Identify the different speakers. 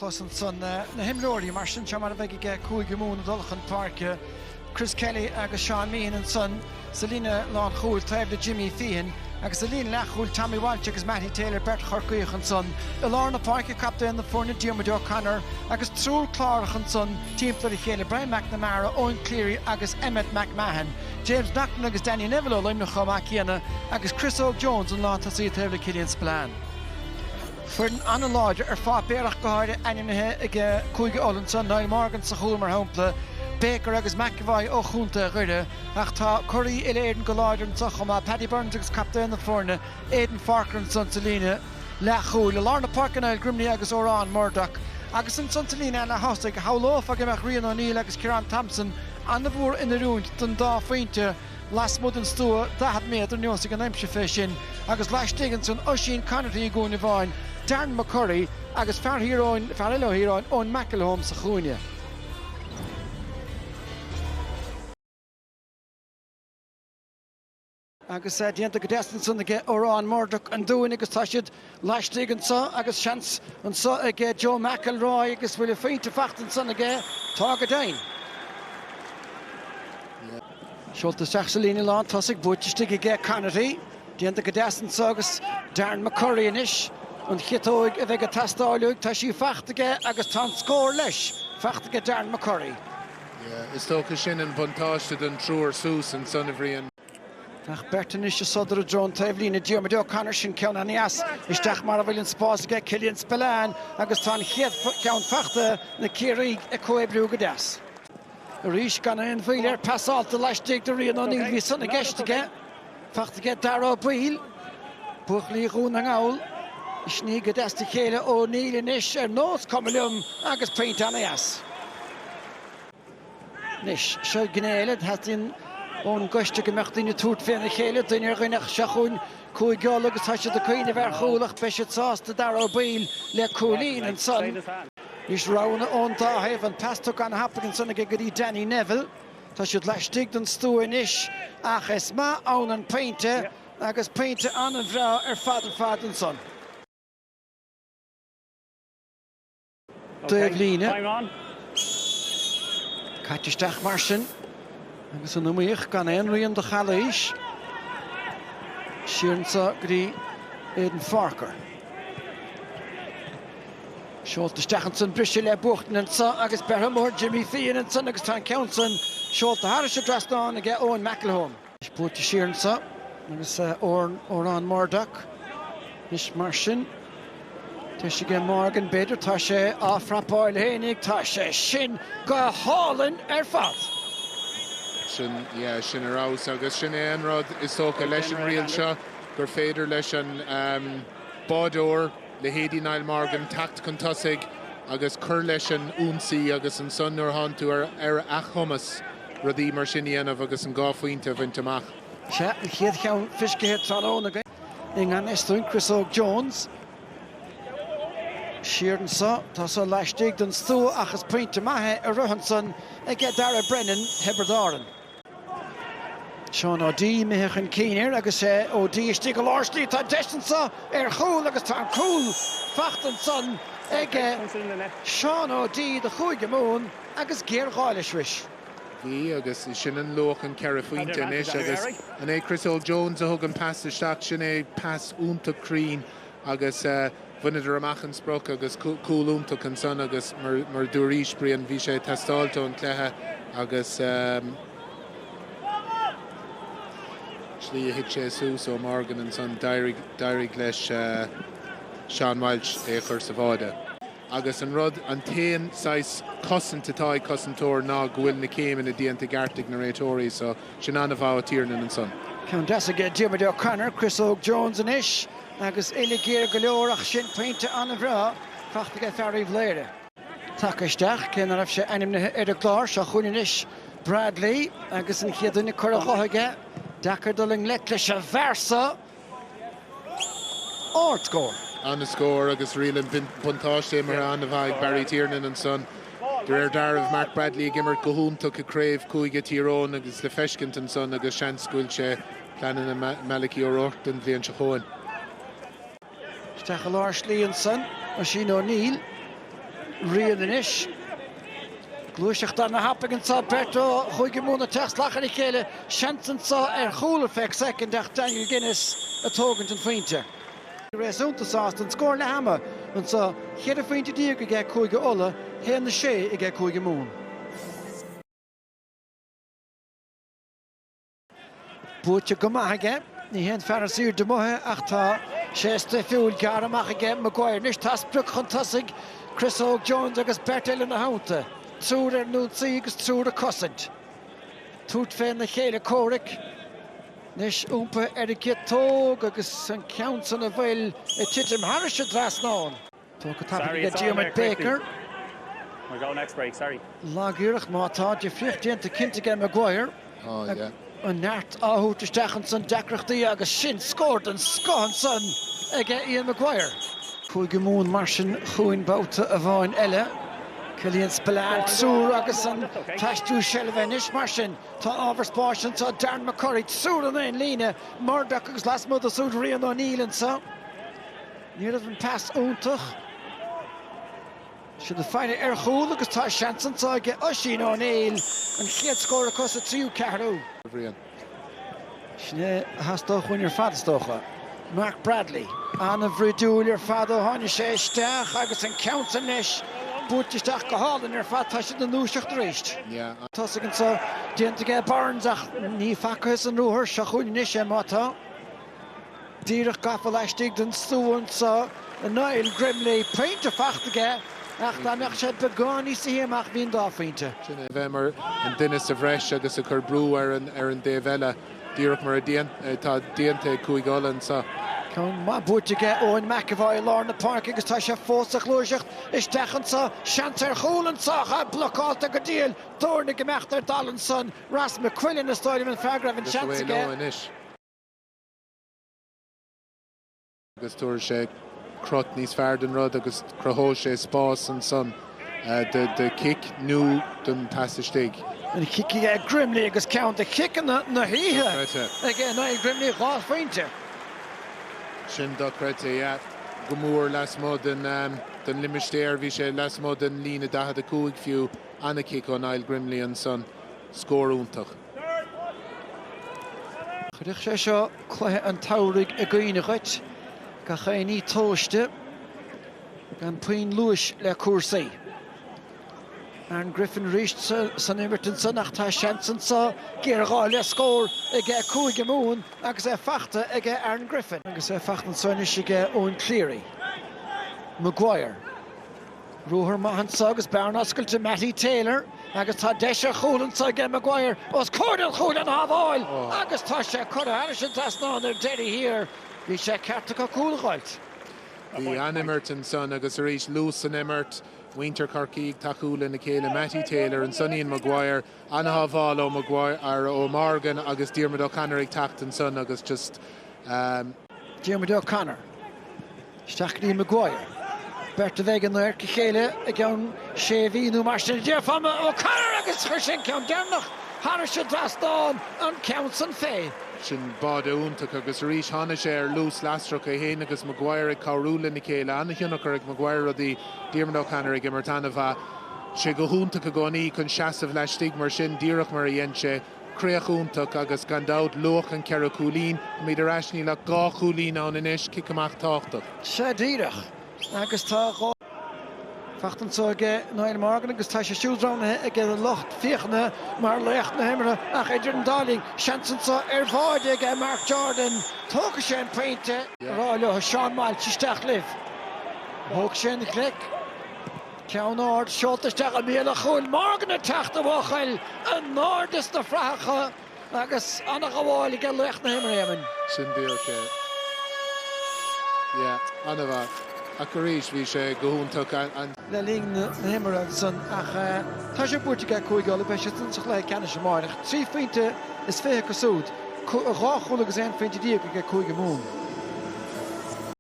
Speaker 1: close and son na himlórí mar sin chamar bheith ge Cúige Mún dulchan Pháirc Chris Kelly agus Sean Meehan and son Selina Lán Chúil taobh de Jimmy Feehan agus Selina Lachúil Tommy Walsh agus Matty Taylor Bert Chrócaigh and son Ilarna Pháirc captain the Fórna Diarmuid O'Connor agus Trúl Clárach and son Timpla de Chéile Brian McNamara Owen Cleary agus Emmett McMahon James Naughton agus Danny Neville Limna Chomacchiana agus Craobh Jones and Lán Tasí taobh de Killian Spillane. For an analogue fá bearach go háire ainithe ag Cúige Allianz ná Morgan sa chúl mar hampla Baker agus McAvoy ó chúnta ghuiire ach tá choirí Éireann go láidir an chuma Paddy Burns agus captain na Fórna Aidan Farker an Son Selina Lachúil Ilarna Pháirc an Grimney agus Óráin Murdoch agus an Son Selina na hostaigh howlóf ag amach Rian O'Neill agus Kieran Thompson an na bhór ina rúnt don Buaicphointí las mud an stúa 10 méadar nuas ag an aimse fé sin agus leistigin son Oisín Connerty gúna bháin Darren McCurry agus Fearlóirín ón McElhone sa chúine. Agus dianta go destan san ag Óráin Murdoch an dúin agus tá siad leistigin sa agus seans an sa ag Joe McElroy agus bhfuil féinte fachtan san ag tá go dain. Seolta Selina Lán tosig búteiste ag Connerty dianta go destan sa agus Darren McCurry inis an chitóig a bheith go tastáileúig tá sí fachtaige agus tá scór leis fachtaige Darren McCurry.
Speaker 2: Is tócha sin an buntáiste den trúr sús an son a bhríon.
Speaker 1: Ach Bertan is sodar a drone taobh lína Diarmuid O'Connor sin ceann anías isteach mar a bhfuil an spás ag Killian Spillane agus tá chéad ceann fachta na Círaigh a Cóibbriú go deas. A rís gan an bhíl pasáilta leistigh de Rian O'Neill bhí sanna gceistige fachtaige Craobh Peile buachlaí rún an gabhall is ní go deasta chéile O'Neill inis nós cumilium agus peint anías. Nis seo gnéile hatain ón goiste go meachtaína túirt féna chéile duine rinneach seachún Cúige agus tá siad a cuoine bhar chúlach be siad sásta Craobh Peile le Cúlín an son. Is rána ón táthebh an pastor gan happagan sanna go dtí Danny Neville. Tá siad leistigh don stúa inis ach is má ann an peinte agus peinte an an bhrá fad an son. Dave líne. Caitisteach mar sin. Agus an umíoch gan Rian de Chalais. Siarnsa go dtí Aidan Farker. Seolta Stachanson brise le buachtain an sa agus Berhamór Jimmy Feehan an son agus tá Counson Seolta Harris drastáin ag Owen McElhone. Is búta Siarnsa agus Óráin Murdoch. Is mar sin. Tá sé go Morgan beidir tá sé á Peile Hénig tá sé sin go hálann fad.
Speaker 2: Sin arás agus sin é an rud is tócha leis an rial seo gur féidir leis an bádóir le héadí Niall Morgan tacht chun tosaigh agus chur leis an únsaí agus an son nuair tháinig tú ar achchumas rudí mar sin dhéanamh agus an gáfuointe a bhaint amach.
Speaker 1: Se chéad cheann fiscithe tráón againn in an Eistún Craobh Jones. Siarnsa tá sa leistigh don stúa achas pointe maithe a ruhanson ag Dara Brennan Heberdáran. Sean O'Dea mithechan cínear agus O'Dea istí go láirslí tá deistansa ar chúl agus tá cúl fachtan son ag Sean O'Dea de Cúige Mún agus Géargáile Sris.
Speaker 2: Bhí agus sin an loch an Craobh inis agus an Craobh Jones a thug an pass isteach sin é pass únta crín agus bhuiidir amach an sprach agus cúlúnta an son agus mar dúrís brian bhí sé testáilta an cléthe agus slí a hit sé sús ó Morgan an son dairigh leis Sean Walsh é chur sa bháide. Agus an rud an tain sais cosantatá cosantóir ná gohfuil na céimeann a dtíanta gartaigh na réitóirí so sin anna bhá tíirna an son.
Speaker 1: Ceann deasa go Diarmuid O'Connor, Craobh Jones inis agus éile géir go leorach sin peinte an a bhrá fachtaige Fearíomh léire. Takeisteach cén a raibh sé ainmnithe ar a gláir se chuin inis Bradley agus an chéadúna chur a chothaige Dakar doling le leis a bhersa Ortgóir.
Speaker 2: An a scór agus rialann buntáiste mar an a bhaid Barry Tiernan an son. Der darmh Mark Bradley gimmert go húnta a Craobh Cúige Tyrone agus le feiscint an son agus seans gúil sé planan a Malachy O'Rourke den bhíonn se chóin.
Speaker 1: Stachel Arsley and son, Oisín O'Neill. rian in ish. Glúiseach dar na happagan sa Berto Chúige Múna text lachar I chéile seansan sa chula feic second ach Daniel Guinness a tógant an Phointe. Réasúnta sást an scór le hama an sa chéad a Phointe díag I gé Cúige Ulla héan na sé I gé Cúige Mún. Búte go maithige ní héan fear sír de muthe ach tá sé fiúil gar amach aige Maguire nis tasbruk chun tasig Craobh Jones agus Bertil na hánta. Trúr nútsaí agus trúr a cosint. Tút féin na chéile córic. Nis úmpa I tóg agus an count san a bhfuil I titim Harris dras nán. Tó go tappa go Diarmaid Baker.
Speaker 3: We'll go next break, sorry.
Speaker 1: Lágúireach mátá de friochtíanta cinnte Maguire.
Speaker 2: Oh, yeah.
Speaker 1: An neart áthút isteachan san deacreachtaí agus sin scórt an scohan san ag Ian Maguire. Cúige Mún mar sin chuain bouta a bháin eile. Cillian Spillane súr agus an taistú Shelvenis mar sin tá ábhar spáisian tá Darren McCurry súr an éon líne Murdoch agus lasmud a súr Rian O'Neill sa. Ní raibh an pass úntach. Sin a fáine chúl agus tá seansan tá ag Oisín O'Neill an chéad scór across a tríú ceathrú. Sinné hastóch chuin ar fadastócha. Mark Bradley an a bhrídúil ar fad ó tháinig sé isteach agus an count an leis búirtisteach go hálan ar fad tá sin na núiseach de réist. Tosaigh an sa déanta ggé Barnes ach ní facchas an rúthir se chuin níos sé mátá. Díreach gafa leistigh den stúan sa Niall Grimley peinte fachtaige ach tá meach sé begáí sa héamach bhíon dáfainte.
Speaker 2: Sinna bheimar an duine sa bhreis agus a chur brú ar an déhheile díreach mar a tá déanta Cúige Allianz sa.
Speaker 1: Cán má búirteige Owen McAvoy Lorna Pháirc agus tá sé fósach lúiseach isteachan sa seantar chúlan sacha blokáta go díal dúirna go meachtar dalan san Ras McQuillan na stáidim an feargraf an seansaige.
Speaker 2: Agus túir sé crot níos fearr den rud agus crothóil sé spás an son de kick nu den taistíigh.
Speaker 1: And kicking Grimley agus count the kick in the híthe. Again, Niall Grimley Buaicphointí.
Speaker 2: Sin do crete, yeah. Gomúr lasmó den limistéir bhí sé lasmó den lína dahad a cúig fiú anna kick ó Niall Grimley an son scórúntach.
Speaker 1: Chuireadh sé seo cluthe an todhraigh a gcuoine chuit go chaoní tóiste gan Puin Lewis le cuasaí. Aaron Griffin reached san Everton san nach tá seansan sa géará le scór ag Cúige Mún agus fachta ag Aaron Griffin agus fachtan sonis ag Owen Cleary. Maguire. Rúthar Mumhan sa agus bearn oscailte Matty Taylor agus tá deise chúlan sa ag Maguire os cordal chúlan ábháil agus tá sé cur Harris an tasnán ar deirí hir bhí sé cearta go cúlachailt.
Speaker 2: Bhí Ann Emerton son agus a rís Lewis an Emmert Winter Chrócaigh Tachúla na chéile Matty Taylor and Sonny and Maguire Anna Haval ó Maguire ar ó Morgan agus Diarmaid O'Connor ag tacht an son agus just
Speaker 1: Diarmaid O'Connor Stachní Maguire Berta vegan there chéile ag an séhíú mar sin Diarfama O'Connor agus chuir sin ceann dearnach Harris an tasnán an count san fé.
Speaker 2: Sin bád úntach agus rís hána sé ar lús lasrach a héana agus Maguire ag cabhrúla na chéile anna cheannach ag Maguire a dí Diarmaid O'Connor ag imirtana bha sé go húntach a gcónaí chun seasamh leistigh mar sin díreach mar a dhéan sé créach úntach agus gan dád luach an ceara cúlín míidir eisní le gá cúlín an inis cic amach táchtach.
Speaker 1: Sé díreach agus tá Fachtan so ag Niall Morgan agus tá sé siúlránathe ag an locht fíochna mar lecht na himire ach idir an dáling seansan sa ar bháid ag Mark Jordan tóga sé an peinte rá le Sean Miles isteach libh. Thóg sé na clic ceann áard seoltaisteach a míle chúil Morgan a teachta bháchail an nádas na phracha agus annach bháil ag lecht na himire éimeann.
Speaker 2: Sin díocha. Yeah, anna bha. A choréis bhí sé go húntach an
Speaker 1: le líon na himire san ach tá sé búirteige Cúige Allianz be sé tunach le ceanna semáineach. Trí Phointe is féthe go súd. Rá chula agus éon Phointe díag ag Cúige Mún.